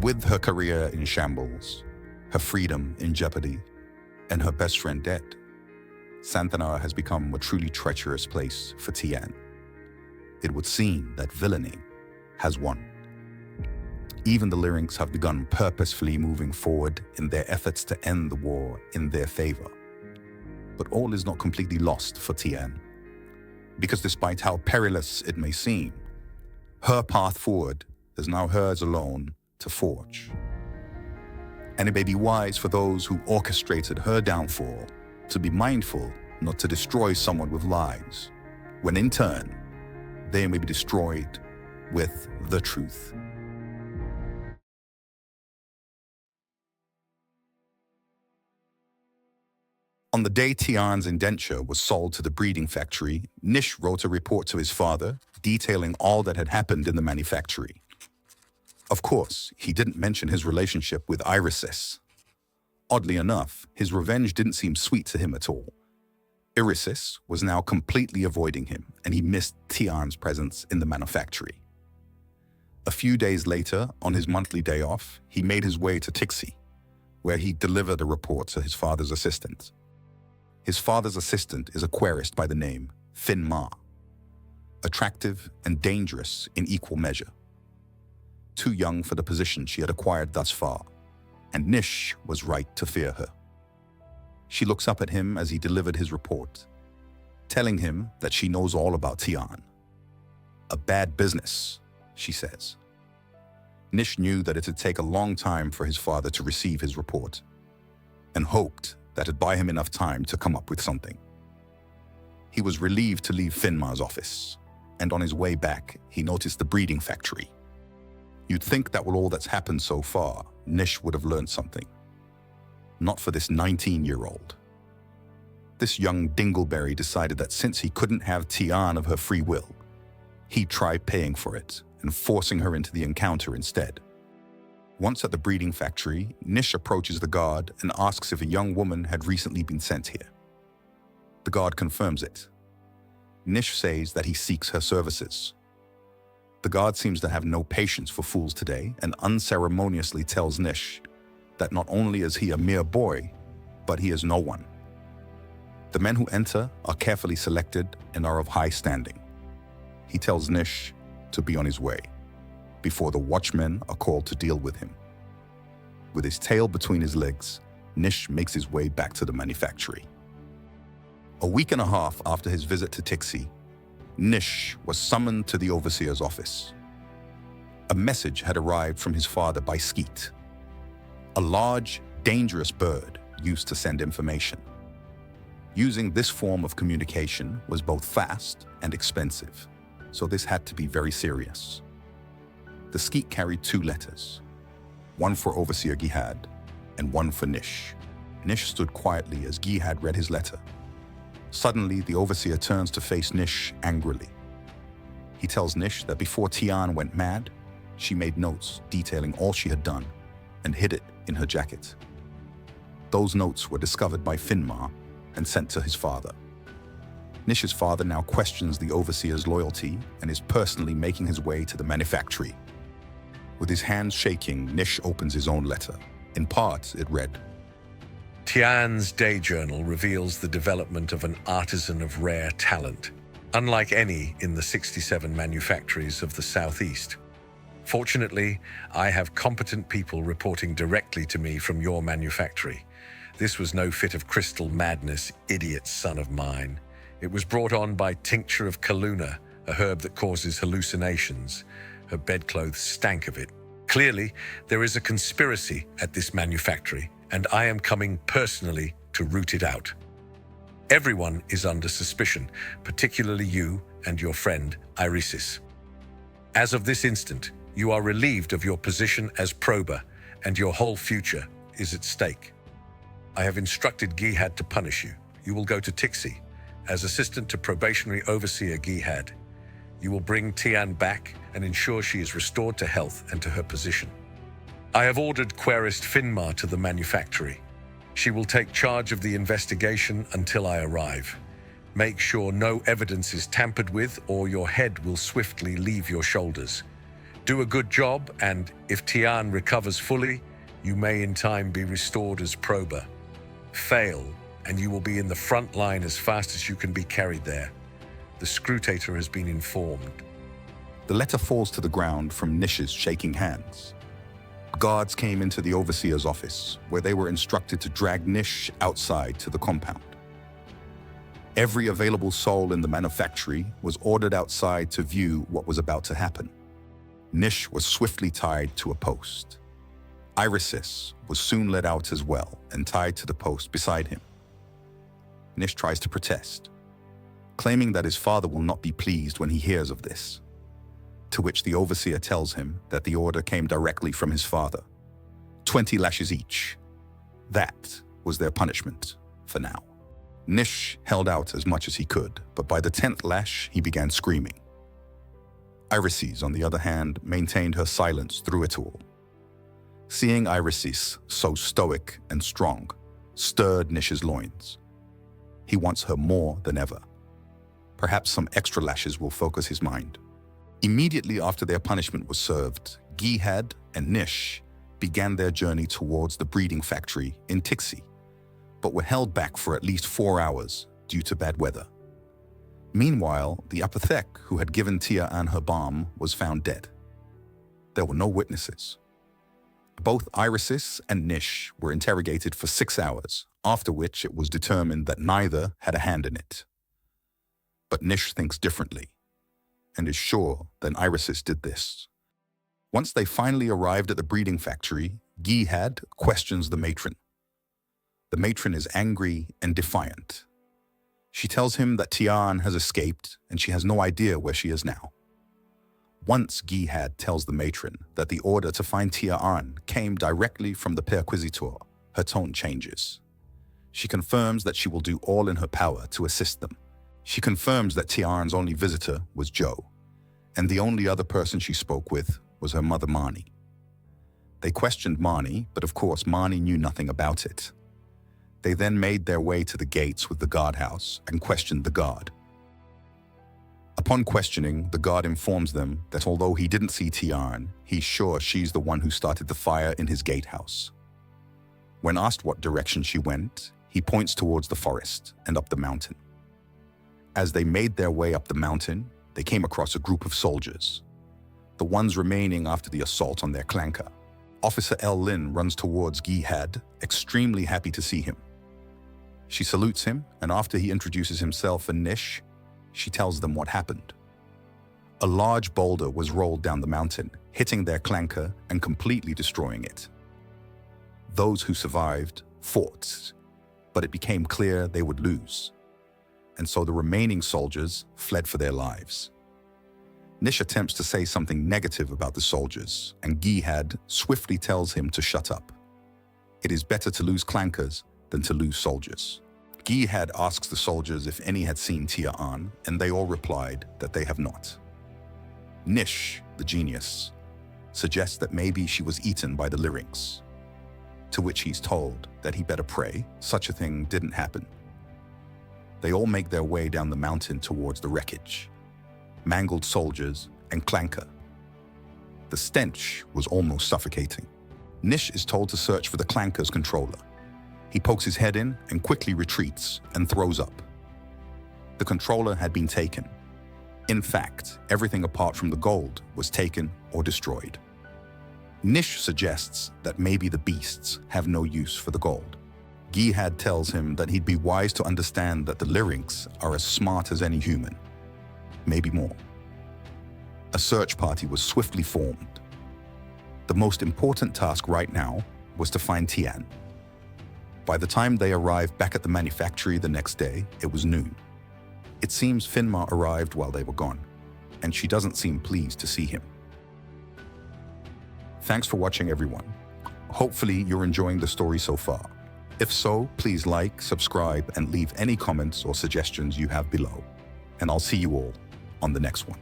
With her career in shambles, her freedom in jeopardy, and her best friend dead, Santhanar has become a truly treacherous place for Tiaan. It would seem that villainy has won. Even the Lyrics have begun purposefully moving forward in their efforts to end the war in their favor. But all is not completely lost for Tiaan, because despite how perilous it may seem, her path forward is now hers alone to forge. And it may be wise for those who orchestrated her downfall to be mindful not to destroy someone with lies, when in turn, they may be destroyed with the truth. On the day Tiaan's indenture was sold to the breeding factory, Nish wrote a report to his father detailing all that had happened in the manufactory. Of course, he didn't mention his relationship with Irisis. Oddly enough, his revenge didn't seem sweet to him at all. Irisis was now completely avoiding him, and he missed Tiaan's presence in the manufactory. A few days later, on his monthly day off, he made his way to Tixi, where he delivered a report to his father's assistant. His father's assistant is a querist by the name Fin Ma, attractive and dangerous in equal measure. Too young for the position she had acquired thus far, and Nish was right to fear her. She looks up at him as he delivered his report, telling him that she knows all about Tiaan. A bad business, she says. Nish knew that it would take a long time for his father to receive his report, and hoped that it'd buy him enough time to come up with something. He was relieved to leave Finmar's office, and on his way back, he noticed the breeding factory. You'd think that with all that's happened so far, Nish would have learned something. Not for this 19-year-old. This young dingleberry decided that since he couldn't have Tiaan of her free will, he'd try paying for it and forcing her into the encounter instead. Once at the breeding factory, Nish approaches the guard and asks if a young woman had recently been sent here. The guard confirms it. Nish says that he seeks her services. The guard seems to have no patience for fools today and unceremoniously tells Nish that not only is he a mere boy, but he is no one. The men who enter are carefully selected and are of high standing. He tells Nish to be on his way, before the watchmen are called to deal with him. With his tail between his legs, Nish makes his way back to the manufactory. A week and a half after his visit to Tixi, Nish was summoned to the overseer's office. A message had arrived from his father by skeet, a large, dangerous bird used to send information. Using this form of communication was both fast and expensive, so this had to be very serious. The skeet carried 2 letters, one for Overseer Gihad and one for Nish. Nish stood quietly as Gihad read his letter. Suddenly, the Overseer turns to face Nish angrily. He tells Nish that before Tiaan went mad, she made notes detailing all she had done and hid it in her jacket. Those notes were discovered by Finmar and sent to his father. Nish's father now questions the Overseer's loyalty and is personally making his way to the manufactory. With his hands shaking, Nish opens his own letter. In part, it read, Tiaan's day journal reveals the development of an artisan of rare talent, unlike any in the 67 manufactories of the Southeast. Fortunately, I have competent people reporting directly to me from your manufactory. This was no fit of crystal madness, idiot son of mine. It was brought on by tincture of kaluna, a herb that causes hallucinations. Her bedclothes stank of it. Clearly, there is a conspiracy at this manufactory, and I am coming personally to root it out. Everyone is under suspicion, particularly you and your friend Irisis. As of this instant, you are relieved of your position as prober, and your whole future is at stake. I have instructed Gihad to punish you. You will go to Tixi as assistant to probationary overseer Gihad. You will bring Tiaan back and ensure she is restored to health and to her position. I have ordered Querist Finmar to the manufactory. She will take charge of the investigation until I arrive. Make sure no evidence is tampered with or your head will swiftly leave your shoulders. Do a good job, and if Tiaan recovers fully, you may in time be restored as prober. Fail, and you will be in the front line as fast as you can be carried there. The Scrutator has been informed. The letter falls to the ground from Nish's shaking hands. Guards came into the Overseer's office, where they were instructed to drag Nish outside to the compound. Every available soul in the manufactory was ordered outside to view what was about to happen. Nish was swiftly tied to a post. Irisis was soon led out as well and tied to the post beside him. Nish tries to protest, claiming that his father will not be pleased when he hears of this, to which the Overseer tells him that the order came directly from his father. 20 lashes each. That was their punishment for now. Nish held out as much as he could, but by the 10th lash, he began screaming. Irisis, on the other hand, maintained her silence through it all. Seeing Irisis so stoic and strong stirred Nish's loins. He wants her more than ever. Perhaps some extra lashes will focus his mind. Immediately after their punishment was served, Gihad and Nish began their journey towards the breeding factory in Tixi, but were held back for at least 4 hours due to bad weather. Meanwhile, the apothec who had given Tiaan her balm was found dead. There were no witnesses. Both Irisis and Nish were interrogated for 6 hours, after which it was determined that neither had a hand in it. But Nish thinks differently, and is sure that Irisis did this. Once they finally arrived at the breeding factory, Gihad questions the matron. The matron is angry and defiant. She tells him that Tiaan has escaped and she has no idea where she is now. Once Gihad tells the matron that the order to find Tiaan came directly from the Perquisitor, her tone changes. She confirms that she will do all in her power to assist them. She confirms that Tiaan's only visitor was Joe, and the only other person she spoke with was her mother Marnie. They questioned Marnie, but of course Marnie knew nothing about it. They then made their way to the gates with the guardhouse and questioned the guard. Upon questioning, the guard informs them that although he didn't see Tiaan, he's sure she's the one who started the fire in his gatehouse. When asked what direction she went, he points towards the forest and up the mountain. As they made their way up the mountain, they came across a group of soldiers, the ones remaining after the assault on their clanker. Officer El Lin runs towards Gihad, extremely happy to see him. She salutes him, and after he introduces himself and Nish, she tells them what happened. A large boulder was rolled down the mountain, hitting their clanker and completely destroying it. Those who survived fought, but it became clear they would lose, and so the remaining soldiers fled for their lives. Nish attempts to say something negative about the soldiers, and Gihad swiftly tells him to shut up. It is better to lose clankers than to lose soldiers. Gihad asks the soldiers if any had seen Tiaan, and they all replied that they have not. Nish, the genius, suggests that maybe she was eaten by the Lyrinx, to which he's told that he better pray such a thing didn't happen. They all make their way down the mountain towards the wreckage, mangled soldiers and clanker. The stench was almost suffocating. Nish is told to search for the clanker's controller. He pokes his head in and quickly retreats and throws up. The controller had been taken. In fact, everything apart from the gold was taken or destroyed. Nish suggests that maybe the beasts have no use for the gold. Gihad tells him that he'd be wise to understand that the Lyrinx are as smart as any human, maybe more. A search party was swiftly formed. The most important task right now was to find Tiaan. By the time they arrived back at the manufactory the next day, it was noon. It seems Finmar arrived while they were gone, and she doesn't seem pleased to see him. Thanks for watching, everyone. Hopefully you're enjoying the story so far. If so, please like, subscribe, and leave any comments or suggestions you have below. And I'll see you all on the next one.